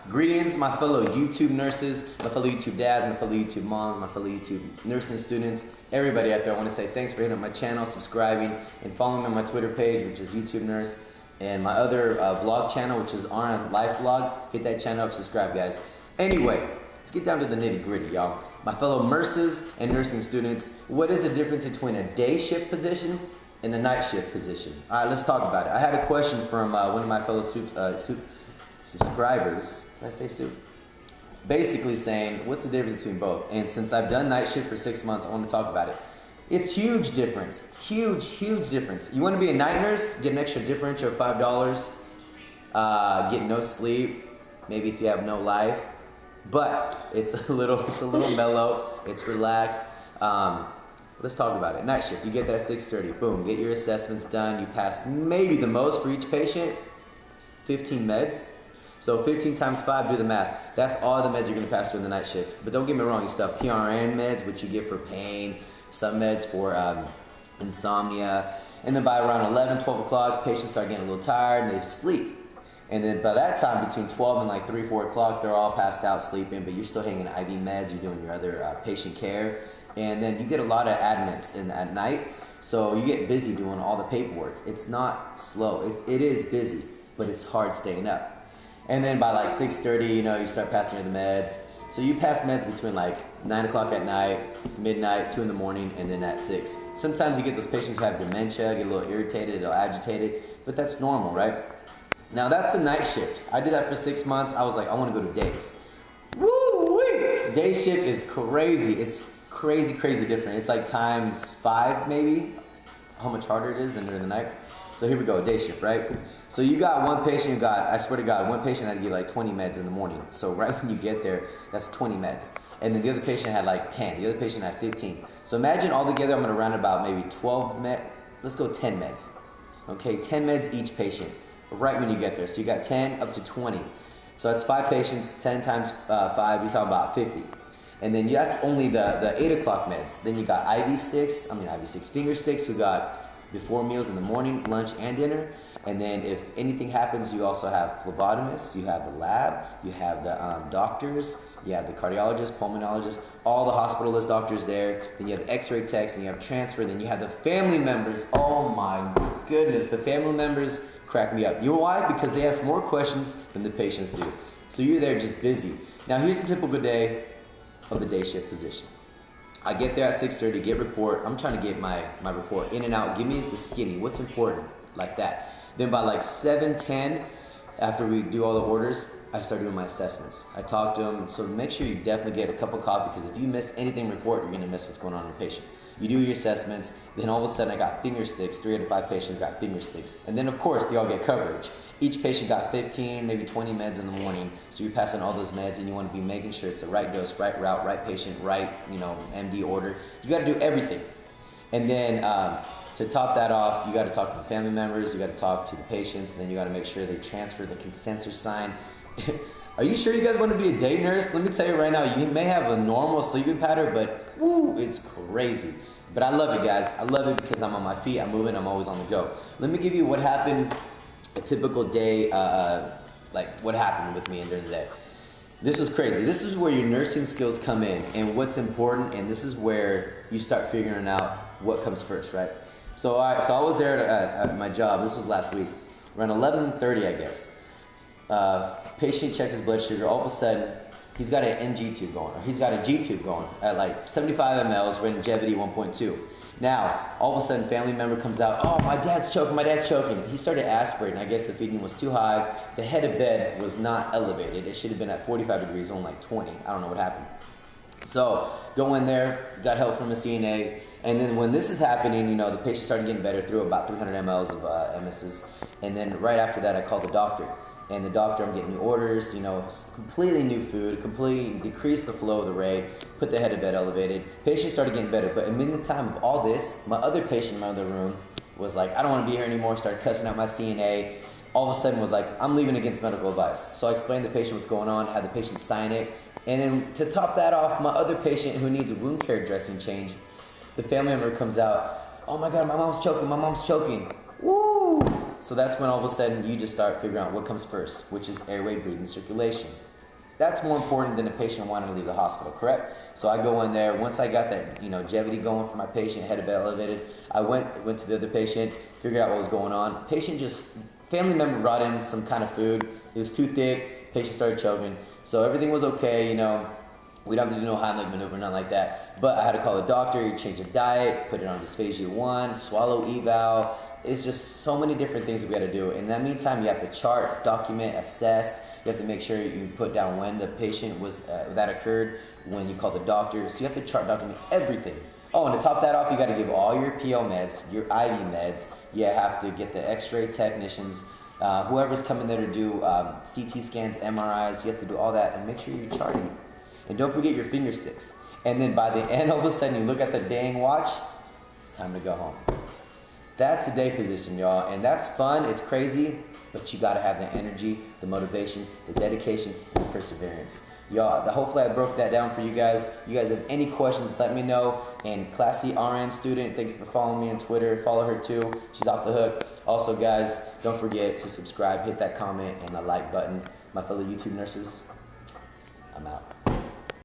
Greetings, my fellow YouTube nurses, my fellow YouTube dads, my fellow YouTube moms, my fellow YouTube nursing students, everybody out there. I want to say thanks for hitting up my channel, subscribing, and following me on my Twitter page, which is YouTube Nurse, and my other vlog channel, which is RN Life Vlog. Hit that channel up, subscribe, guys. Anyway, let's get down to the nitty gritty, y'all. My fellow nurses and nursing students, what is the difference between a day shift position and a night shift position? All right, let's talk about it. I had a question from one of my fellow subscribers. Did I say soup? Basically saying, what's the difference between both? And since I've done night shift for 6 months, I want to talk about it. It's huge difference. Huge difference. You want to be a night nurse, get an extra differential of $5, get no sleep, maybe if you have no life. But it's a little mellow, it's relaxed. Let's talk about it. Night shift, you get there at 6:30, boom, get your assessments done. You pass maybe the most for each patient, 15 meds. So 15 times 5, do the math. That's all the meds you're gonna pass through the night shift. But don't get me wrong, you still have P.L.A.N meds, which you get for pain, some meds for insomnia. And then by around 11, 12 o'clock, patients start getting a little tired and they sleep. And then by that time, between 12 and like 3, 4 o'clock, they're all passed out sleeping, but you're still hanging IV meds, you're doing your other patient care. And then you get a lot of admins at night, so you get busy doing all the paperwork. It's not slow, it is busy, but it's hard staying up. And then by like 6:30, you know, you start passing the meds. So you pass meds between like 9 o'clock at night, midnight, 2 in the morning, and then at 6. Sometimes you get those patients who have dementia, get a little irritated, a little agitated, but that's normal, right? Now that's a night shift. I did that for 6 months. I was like, I want to go to days. Woo-wee! Day shift is crazy. It's crazy different. It's like times 5 maybe, how much harder it is than during the night. So here we go, day shift, right? So you got one patient who got, I swear to God, one patient had to give like 20 meds in the morning. So right when you get there, that's 20 meds. And then the other patient had like 10, the other patient had 15. So imagine all together, I'm gonna round about maybe 12 meds, let's go 10 meds. Okay, 10 meds each patient, right when you get there. So you got 10 up to 20. So that's 5 patients, 10 times 5, you're talking about 50. And then that's only the 8 o'clock meds. Then you got IV sticks, finger sticks, who got before meals in the morning, lunch, and dinner. And then if anything happens, you also have phlebotomists, you have the lab, you have the doctors, you have the cardiologists, pulmonologists, all the hospitalist doctors there. Then you have x-ray techs, and you have transfer, then you have the family members. Oh my goodness, the family members crack me up. You know why? Because they ask more questions than the patients do. So you're there just busy. Now here's a typical day of the day shift position. I get there at 6:30, get report. I'm trying to get my report in and out. Give me the skinny, what's important, like that. Then by like 7:10, after we do all the orders, I start doing my assessments. I talk to them, so make sure you definitely get a cup of coffee, because if you miss anything report, you're gonna miss what's going on in your patient. You do your assessments, then all of a sudden I got finger sticks, 3 out of 5 patients got finger sticks. And then of course, they all get coverage. Each patient got 15, maybe 20 meds in the morning, so you're passing all those meds and you wanna be making sure it's the right dose, right route, right patient, right, MD order. You gotta do everything. And then to top that off, you gotta talk to the family members, you gotta talk to the patients, and then you gotta make sure they transfer the consent sign. Are you sure you guys want to be a day nurse? Let me tell you right now, you may have a normal sleeping pattern, but woo, it's crazy. But I love it, guys. I love it because I'm on my feet, I'm moving, I'm always on the go. Let me give you what happened, a typical day, like what happened with me during the day. This was crazy. This is where your nursing skills come in and what's important, and this is where you start figuring out what comes first, right? So I was there at my job, this was last week, around 11:30 I guess. Patient checks his blood sugar, all of a sudden, he's got an NG tube going, or he's got a G tube going at like 75 mLs, longevity 1.2. Now, all of a sudden, family member comes out, oh, my dad's choking. He started aspirating, I guess the feeding was too high. The head of bed was not elevated. It should have been at 45 degrees, only like 20. I don't know what happened. So, go in there, got help from a CNA, and then when this is happening, the patient started getting better through about 300 mLs of MSs, and then right after that, I called the doctor. And the doctor, I'm getting new orders, completely new food, completely decreased the flow of the rate, put the head of bed elevated. Patient started getting better, but in the time of all this, my other patient in my other room was like, I don't want to be here anymore, started cussing out my CNA. All of a sudden was like, I'm leaving against medical advice. So I explained to the patient what's going on, had the patient sign it. And then to top that off, my other patient who needs a wound care dressing change, the family member comes out, oh my God, my mom's choking. Woo! So that's when all of a sudden you just start figuring out what comes first, which is airway, breathing, circulation. That's more important than a patient wanting to leave the hospital, correct? So I go in there, once I got that longevity going for my patient, head bed elevated, I went to the other patient, figured out what was going on. Family member brought in some kind of food, it was too thick, patient started choking. So everything was okay, we don't have to do no Heimlich maneuver, nothing like that. But I had to call the doctor, change the diet, put it on dysphagia 1, swallow eval. It's just so many different things that we got to do. In that meantime, you have to chart, document, assess. You have to make sure you put down when the patient was that occurred, when you call the doctor. So you have to chart, document everything. Oh, and to top that off, you got to give all your P.L.A.N meds, your IV meds. You have to get the X-ray technicians, whoever's coming there to do CT scans, MRIs. You have to do all that and make sure you're charting. And don't forget your finger sticks. And then by the end, all of a sudden, you look at the dang watch. It's time to go home. That's a day position, y'all, and that's fun. It's crazy, but you gotta have the energy, the motivation, the dedication, and the perseverance. Y'all, hopefully I broke that down for you guys. You guys have any questions, let me know. And Classy RN student, thank you for following me on Twitter. Follow her too. She's off the hook. Also, guys, don't forget to subscribe, hit that comment, and the like button. My fellow YouTube nurses, I'm out.